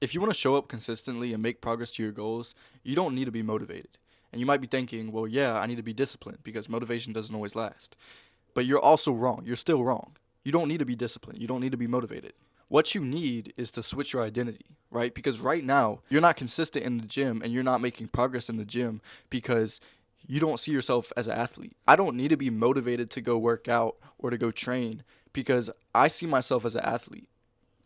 If you want to show up consistently and make progress to your goals, you don't need to be motivated. And you might be thinking, well, yeah, I need to be disciplined because motivation doesn't always last. But you're also wrong. You're still wrong. You don't need to be disciplined. You don't need to be motivated. What you need is to switch your identity, right? Because right now, you're not consistent in the gym and you're not making progress in the gym because you don't see yourself as an athlete. I don't need to be motivated to go work out or to go train because I see myself as an athlete.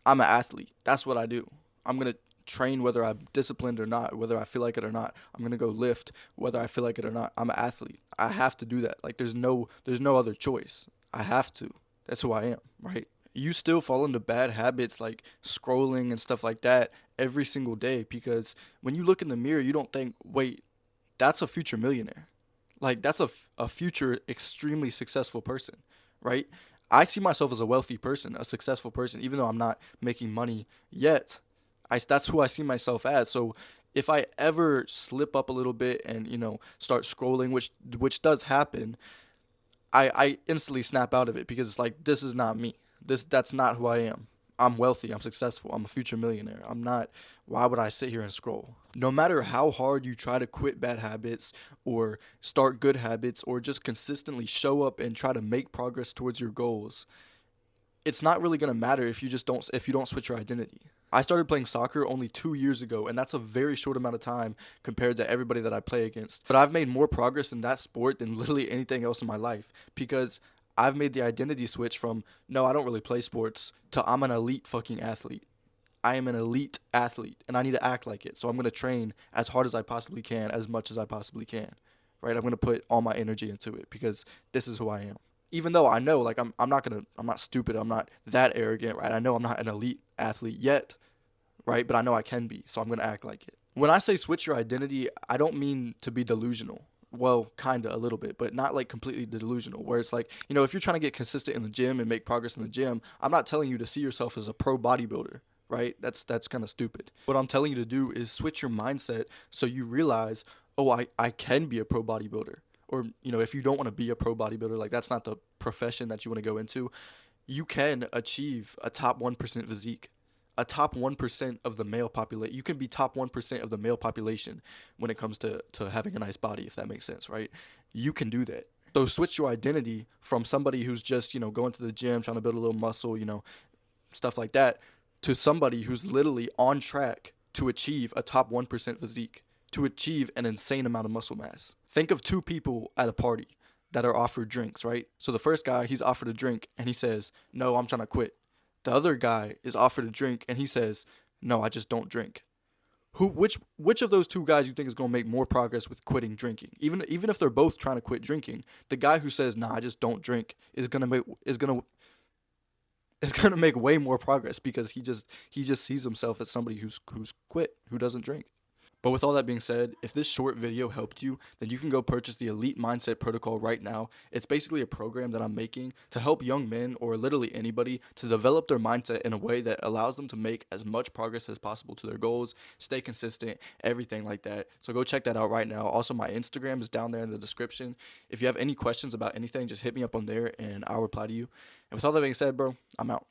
I'm an athlete. That's what I do. I'm going to train whether I'm disciplined or not, whether I feel like it or not. I'm going to go lift whether I feel like it or not. I'm an athlete. I have to do that. Like there's no other choice. I have to. That's who I am, right? You still fall into bad habits like scrolling and stuff like that every single day because when you look in the mirror, you don't think, "Wait, that's a future millionaire." Like that's a future extremely successful person, right? I see myself as a wealthy person, a successful person, even though I'm not making money yet. That's who I see myself as. So if I ever slip up a little bit and start scrolling, which does happen, I instantly snap out of it because it's like this is not me. That's not who I am. I'm wealthy, I'm successful, I'm a future millionaire. I'm not Why would I sit here and scroll? No matter how hard you try to quit bad habits or start good habits or just consistently show up and try to make progress towards your goals, it's not really going to matter if you don't switch your identity. I started playing soccer only 2 years ago, and that's a very short amount of time compared to everybody that I play against. But I've made more progress in that sport than literally anything else in my life because I've made the identity switch from no, I don't really play sports to I'm an elite fucking athlete. I am an elite athlete and I need to act like it. So I'm going to train as hard as I possibly can, as much as I possibly can. Right? I'm going to put all my energy into it because this is who I am. Even though I know like I'm not stupid. I'm not that arrogant, right? I know I'm not an elite athlete yet, right? But I know I can be. So I'm going to act like it. When I say switch your identity, I don't mean to be delusional. Well, kind of a little bit, but not like completely delusional. Where it's like, if you're trying to get consistent in the gym and make progress in the gym, I'm not telling you to see yourself as a pro bodybuilder, right? That's kind of stupid. What I'm telling you to do is switch your mindset so you realize, oh, I can be a pro bodybuilder. Or, if you don't want to be a pro bodybuilder, like that's not the profession that you want to go into, you can achieve a top 1% physique. A top 1% of the male population. You can be top 1% of the male population when it comes to having a nice body, if that makes sense, right? You can do that. So switch your identity from somebody who's just, going to the gym, trying to build a little muscle, stuff like that, to somebody who's literally on track to achieve a top 1% physique, to achieve an insane amount of muscle mass. Think of two people at a party that are offered drinks, right? So the first guy, he's offered a drink and he says, "No, I'm trying to quit." The other guy is offered a drink and he says, "No, I just don't drink." Which of those two guys you think is going to make more progress with quitting drinking? Even if they're both trying to quit drinking, the guy who says, "Nah, I just don't drink," is gonna make way more progress because he just sees himself as somebody who's quit, who doesn't drink. But with all that being said, if this short video helped you, then you can go purchase the Elite Mindset Protocol right now. It's basically a program that I'm making to help young men or literally anybody to develop their mindset in a way that allows them to make as much progress as possible to their goals, stay consistent, everything like that. So go check that out right now. Also, my Instagram is down there in the description. If you have any questions about anything, just hit me up on there and I'll reply to you. And with all that being said, bro, I'm out.